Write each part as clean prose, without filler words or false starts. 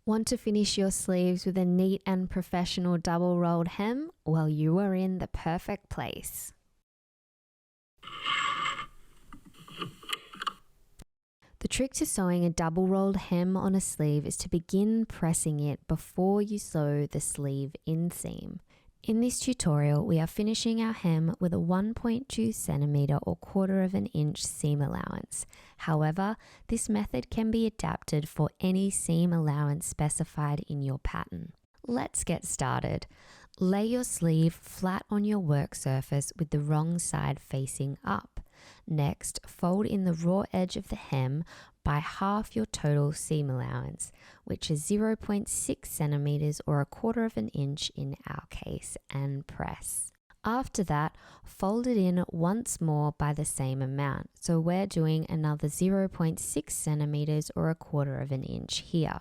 Want to finish your sleeves with a neat and professional double rolled hem? Well, you are in the perfect place. The trick to sewing a double rolled hem on a sleeve is to begin pressing it before you sew the sleeve inseam. In this tutorial, we are finishing our hem with a 1.2 centimeter or 1/4 of an inch seam allowance. However, this method can be adapted for any seam allowance specified in your pattern. Let's get started. Lay your sleeve flat on your work surface with the wrong side facing up. Next, fold in the raw edge of the hem by half your total seam allowance, which is 0.6 centimeters or a 1/4 of an inch in our case, and press. After that, fold it in once more by the same amount. So we're doing another 0.6 centimeters or a 1/4 of an inch here.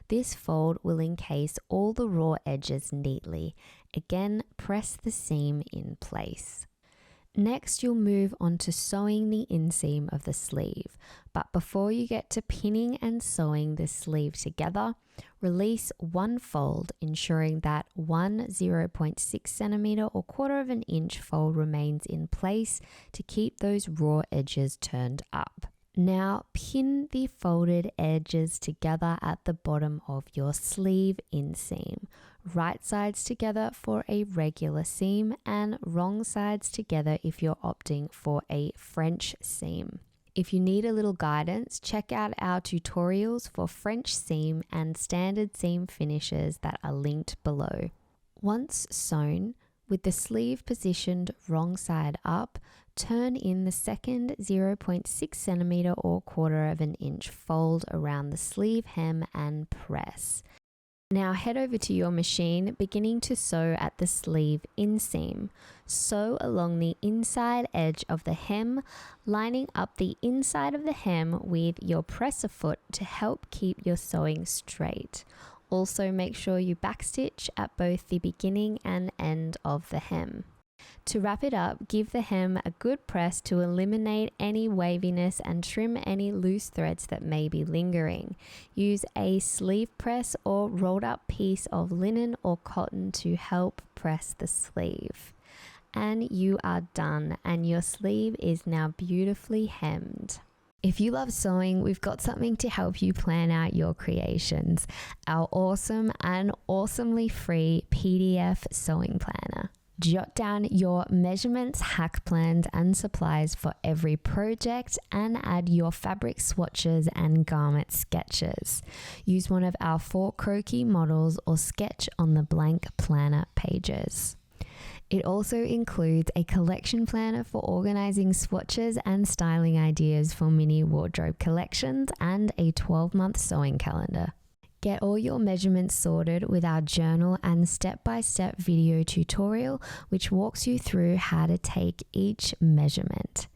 This fold will encase all the raw edges neatly. Again, press the seam in place. Next, you'll move on to sewing the inseam of the sleeve. But before you get to pinning and sewing the sleeve together, release one fold, ensuring that one 0.6 centimeter or 1/4 of an inch fold remains in place to keep those raw edges turned up. Now pin the folded edges together at the bottom of your sleeve inseam. Right sides together for a regular seam and wrong sides together if you're opting for a French seam. If you need a little guidance, check out our tutorials for French seam and standard seam finishes that are linked below. Once sewn, with the sleeve positioned wrong side up, turn in the second 0.6 centimeter or 1/4 of an inch fold around the sleeve hem and press. Now head over to your machine, beginning to sew at the sleeve inseam. Sew along the inside edge of the hem, lining up the inside of the hem with your presser foot to help keep your sewing straight. Also make sure you backstitch at both the beginning and end of the hem. To wrap it up, give the hem a good press to eliminate any waviness and trim any loose threads that may be lingering. Use a sleeve press or rolled up piece of linen or cotton to help press the sleeve. And you are done, and your sleeve is now beautifully hemmed. If you love sewing, we've got something to help you plan out your creations. Our awesome and awesomely free PDF sewing planner. Jot down your measurements, hack plans, and supplies for every project, and add your fabric swatches and garment sketches. Use one of our 4 croquis models or sketch on the blank planner pages. It also includes a collection planner for organizing swatches and styling ideas for mini wardrobe collections, and a 12-month sewing calendar. Get all your measurements sorted with our journal and step-by-step video tutorial, which walks you through how to take each measurement.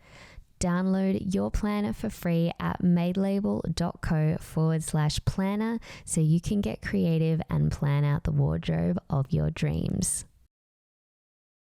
Download your planner for free at madelabel.co/planner so you can get creative and plan out the wardrobe of your dreams.